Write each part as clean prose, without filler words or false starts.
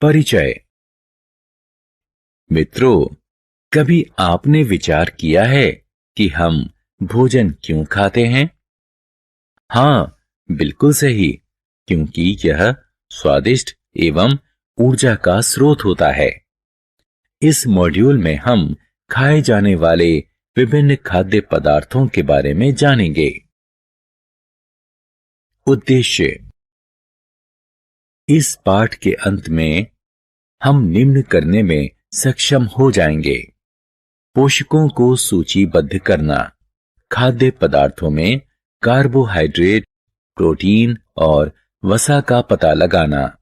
परिचय। मित्रों, कभी आपने विचार किया है कि हम भोजन क्यों खाते हैं? हाँ, बिल्कुल सही, क्योंकि यह स्वादिष्ट एवं ऊर्जा का स्रोत होता है। इस मॉड्यूल में हम खाए जाने वाले विभिन्न खाद्य पदार्थों के बारे में जानेंगे। उद्देश्य। इस पाठ के अंत में हम निम्न करने में सक्षम हो जाएंगे: पोषकों को सूचीबद्ध करना, खाद्य पदार्थों में कार्बोहाइड्रेट, प्रोटीन और वसा का पता लगाना,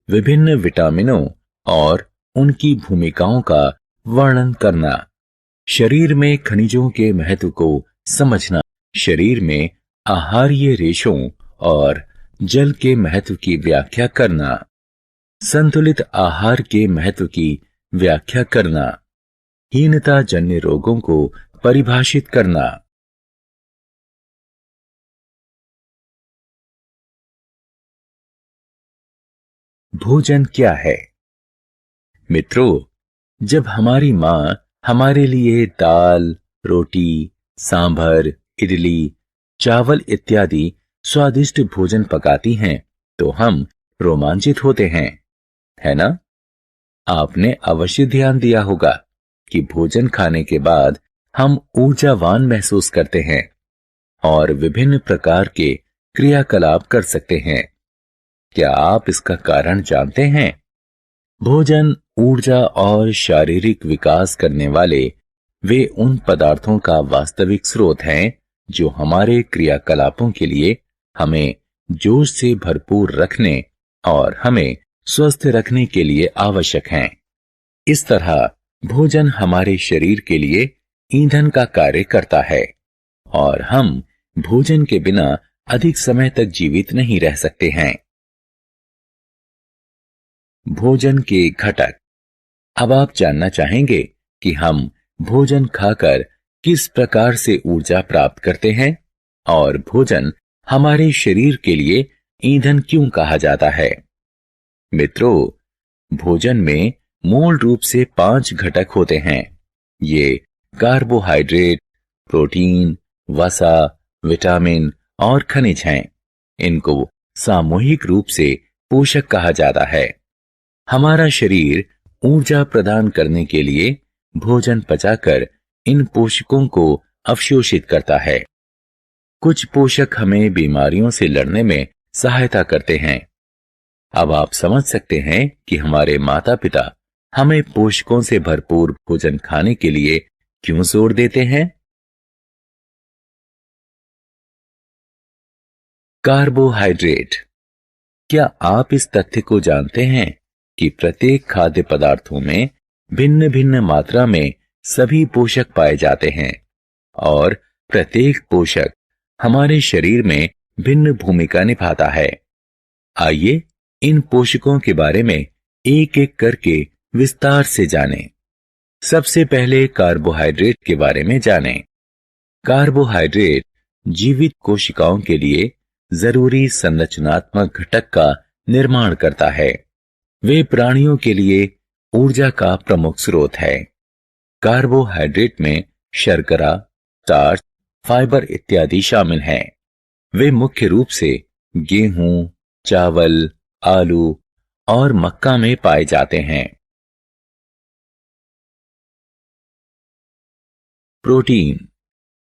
विभिन्न विटामिनों और उनकी भूमिकाओं का वर्णन करना, शरीर में खनिजों के महत्व को समझना, शरीर में आहारीय रेशों और जल के महत्व की व्याख्या करना, संतुलित आहार के महत्व की व्याख्या करना, हीनता जन्य रोगों को परिभाषित करना। भोजन क्या है? मित्रों, जब हमारी मां हमारे लिए दाल, रोटी, सांभर, इडली, चावल इत्यादि स्वादिष्ट भोजन पकाती हैं, तो हम रोमांचित होते हैं, है ना? आपने अवश्य ध्यान दिया होगा कि भोजन खाने के बाद हम ऊर्जावान महसूस करते हैं और विभिन्न प्रकार के क्रियाकलाप कर सकते हैं। क्या आप इसका कारण जानते हैं? भोजन ऊर्जा और शारीरिक विकास करने वाले वे उन पदार्थों का वास्तविक स्रोत हैं जो हमारे क्रियाकलापों के लिए हमें जोश से भरपूर रखने और हमें स्वस्थ रखने के लिए आवश्यक हैं। इस तरह भोजन हमारे शरीर के लिए ईंधन का कार्य करता है और हम भोजन के बिना अधिक समय तक जीवित नहीं रह सकते हैं। भोजन के घटक। अब आप जानना चाहेंगे कि हम भोजन खाकर किस प्रकार से ऊर्जा प्राप्त करते हैं और भोजन हमारे शरीर के लिए ईंधन क्यों कहा जाता है। मित्रों, भोजन में मूल रूप से 5 घटक होते हैं। ये कार्बोहाइड्रेट, प्रोटीन, वसा, विटामिन और खनिज हैं। इनको सामूहिक रूप से पोषक कहा जाता है। हमारा शरीर ऊर्जा प्रदान करने के लिए भोजन पचाकर इन पोषकों को अवशोषित करता है। कुछ पोषक हमें बीमारियों से लड़ने में सहायता करते हैं। अब आप समझ सकते हैं कि हमारे माता पिता हमें पोषकों से भरपूर भोजन खाने के लिए क्यों जोर देते हैं। कार्बोहाइड्रेट। क्या आप इस तथ्य को जानते हैं कि प्रत्येक खाद्य पदार्थों में भिन्न भिन्न मात्रा में सभी पोषक पाए जाते हैं और प्रत्येक पोषक हमारे शरीर में भिन्न भूमिका निभाता है। आइए इन पोषकों के बारे में एक एक करके विस्तार से जानें। सबसे पहले कार्बोहाइड्रेट के बारे में जानें। कार्बोहाइड्रेट जीवित कोशिकाओं के लिए जरूरी संरचनात्मक घटक का निर्माण करता है। वे प्राणियों के लिए ऊर्जा का प्रमुख स्रोत है। कार्बोहाइड्रेट में शर्करा, स्टार्च, फाइबर इत्यादि शामिल हैं। वे मुख्य रूप से गेहूं, चावल, आलू और मक्का में पाए जाते हैं। प्रोटीन।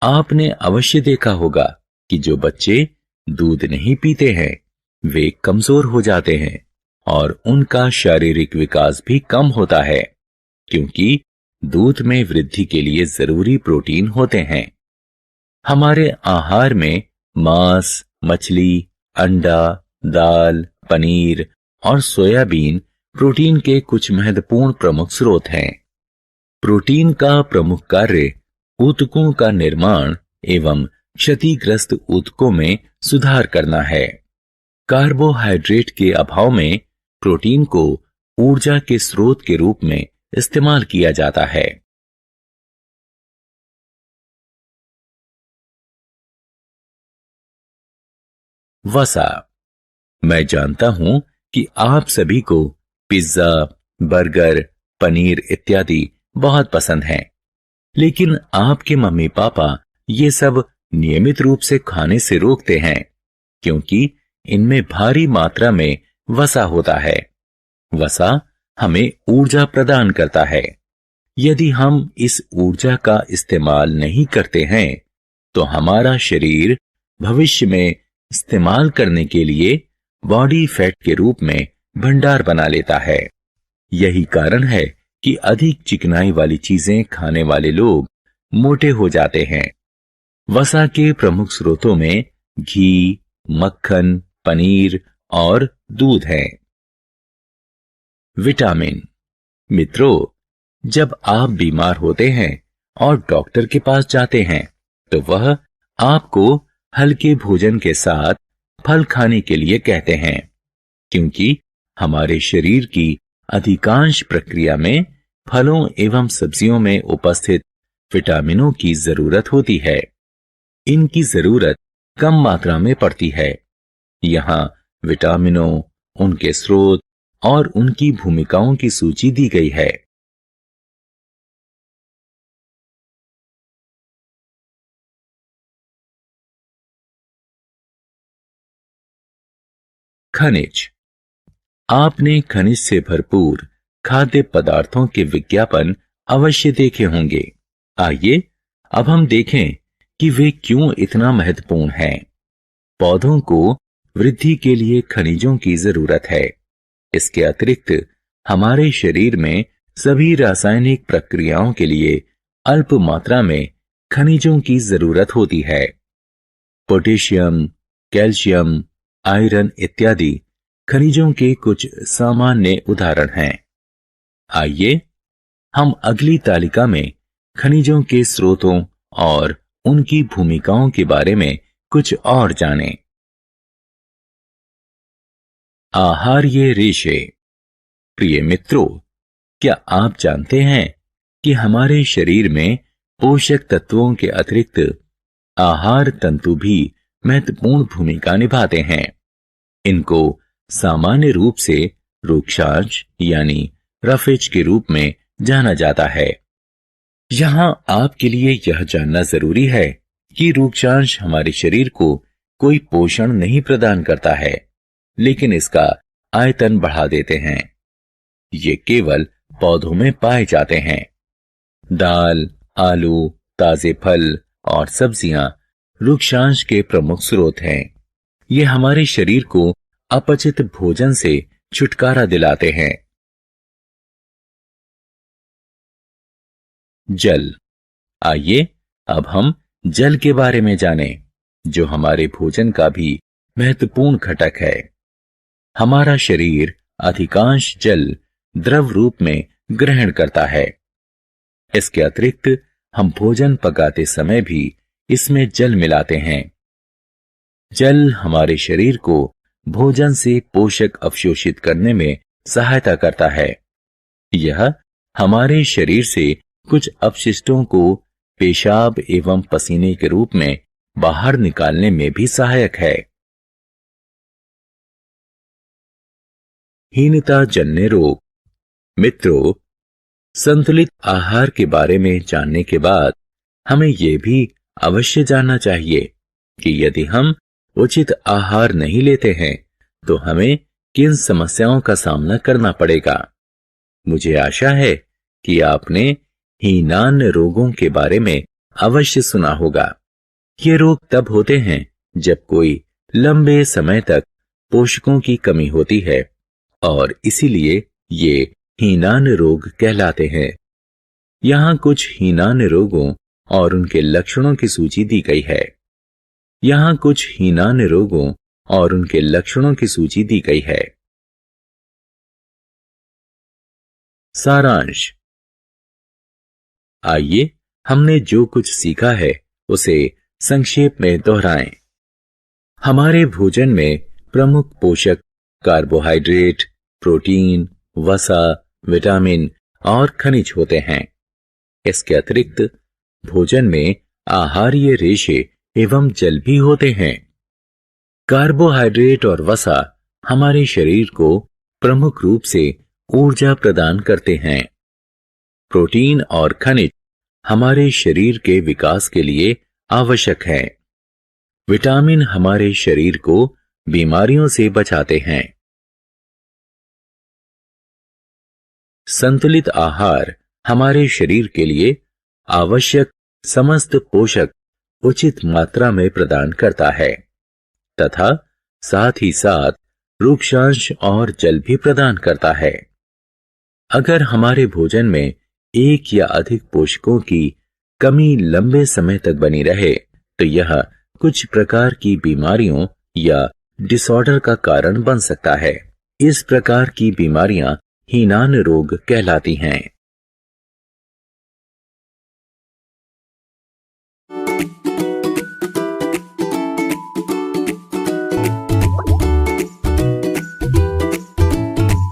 आपने अवश्य देखा होगा कि जो बच्चे दूध नहीं पीते हैं वे कमजोर हो जाते हैं और उनका शारीरिक विकास भी कम होता है, क्योंकि दूध में वृद्धि के लिए जरूरी प्रोटीन होते हैं। हमारे आहार में मांस, मछली, अंडा, दाल, पनीर और सोयाबीन प्रोटीन के कुछ महत्वपूर्ण प्रमुख स्रोत हैं। प्रोटीन का प्रमुख कार्य ऊतकों का निर्माण एवं क्षतिग्रस्त ऊतकों में सुधार करना है। कार्बोहाइड्रेट के अभाव में प्रोटीन को ऊर्जा के स्रोत के रूप में इस्तेमाल किया जाता है। वसा। मैं जानता हूं कि आप सभी को पिज्जा, बर्गर, पनीर इत्यादि बहुत पसंद हैं। लेकिन आपके मम्मी पापा ये सब नियमित रूप से खाने से रोकते हैं, क्योंकि इनमें भारी मात्रा में वसा होता है। वसा हमें ऊर्जा प्रदान करता है। यदि हम इस ऊर्जा का इस्तेमाल नहीं करते हैं, तो हमारा शरीर भविष्य में इस्तेमाल करने के लिए बॉडी फैट के रूप में भंडार बना लेता है। यही कारण है कि अधिक चिकनाई वाली चीजें खाने वाले लोग मोटे हो जाते हैं। वसा के प्रमुख स्रोतों में घी, मक्खन, पनीर और दूध है। विटामिन। मित्रों, जब आप बीमार होते हैं और डॉक्टर के पास जाते हैं, तो वह आपको हल्के भोजन के साथ फल खाने के लिए कहते हैं, क्योंकि हमारे शरीर की अधिकांश प्रक्रिया में फलों एवं सब्जियों में उपस्थित विटामिनों की जरूरत होती है। इनकी जरूरत कम मात्रा में पड़ती है। यहाँ विटामिनों, उनके स्रोत और उनकी भूमिकाओं की सूची दी गई है। खनिज। आपने खनिज से भरपूर खाद्य पदार्थों के विज्ञापन अवश्य देखे होंगे। आइए अब हम देखें कि वे क्यों इतना महत्वपूर्ण हैं। पौधों को वृद्धि के लिए खनिजों की जरूरत है। इसके अतिरिक्त हमारे शरीर में सभी रासायनिक प्रक्रियाओं के लिए अल्प मात्रा में खनिजों की जरूरत होती है। पोटेशियम, कैल्शियम, आयरन इत्यादि खनिजों के कुछ सामान्य उदाहरण हैं। आइए हम अगली तालिका में खनिजों के स्रोतों और उनकी भूमिकाओं के बारे में कुछ और जानें। आहार्य रेशे। प्रिय मित्रों, क्या आप जानते हैं कि हमारे शरीर में पोषक तत्वों के अतिरिक्त आहार तंतु भी महत्वपूर्ण भूमिका निभाते हैं। इनको सामान्य रूप से रूक्षांश यानी रफेज के रूप में जाना जाता है। यहां आपके लिए यह जानना जरूरी है कि रूक्षांश हमारे शरीर को कोई पोषण नहीं प्रदान करता है, लेकिन इसका आयतन बढ़ा देते हैं। ये केवल पौधों में पाए जाते हैं। दाल, आलू, ताजे फल और सब्जियां रूक्षांश के प्रमुख स्रोत हैं। ये हमारे शरीर को अपचित भोजन से छुटकारा दिलाते हैं। जल। आइए अब हम जल के बारे में जानें, जो हमारे भोजन का भी महत्वपूर्ण घटक है। हमारा शरीर अधिकांश जल द्रव रूप में ग्रहण करता है। इसके अतिरिक्त हम भोजन पकाते समय भी इसमें जल मिलाते हैं। जल हमारे शरीर को भोजन से पोषक अवशोषित करने में सहायता करता है। यह हमारे शरीर से कुछ अपशिष्टों को पेशाब एवं पसीने के रूप में बाहर निकालने में भी सहायक है। हीनता जन्य रोग। मित्रों, संतुलित आहार के बारे में जानने के बाद हमें यह भी अवश्य जानना चाहिए कि यदि हम उचित आहार नहीं लेते हैं तो हमें किन समस्याओं का सामना करना पड़ेगा। मुझे आशा है कि आपने हीनान रोगों के बारे में अवश्य सुना होगा। ये रोग तब होते हैं जब कोई लंबे समय तक पोषकों की कमी होती है और इसीलिए ये हीनान रोग कहलाते हैं। यहाँ कुछ हीनान रोगों और उनके लक्षणों की सूची दी गई है। यहाँ कुछ हीनान रोगों और उनके लक्षणों की सूची दी गई है। सारांश। आइए हमने जो कुछ सीखा है उसे संक्षेप में दोहराएं। हमारे भोजन में प्रमुख पोषक कार्बोहाइड्रेट, प्रोटीन, वसा, विटामिन और खनिज होते हैं। इसके अतिरिक्त भोजन में आहार्य रेशे एवं जल भी होते हैं। कार्बोहाइड्रेट और वसा हमारे शरीर को प्रमुख रूप से ऊर्जा प्रदान करते हैं। प्रोटीन और खनिज हमारे शरीर के विकास के लिए आवश्यक है। विटामिन हमारे शरीर को बीमारियों से बचाते हैं। संतुलित आहार हमारे शरीर के लिए आवश्यक समस्त पोषक उचित मात्रा में प्रदान करता है तथा साथ ही साथ रूक्षांश और जल भी प्रदान करता है। अगर हमारे भोजन में एक या अधिक पोषकों की कमी लंबे समय तक बनी रहे तो यह कुछ प्रकार की बीमारियों या डिसऑर्डर का कारण बन सकता है। इस प्रकार की बीमारियां हीनान रोग कहलाती हैं।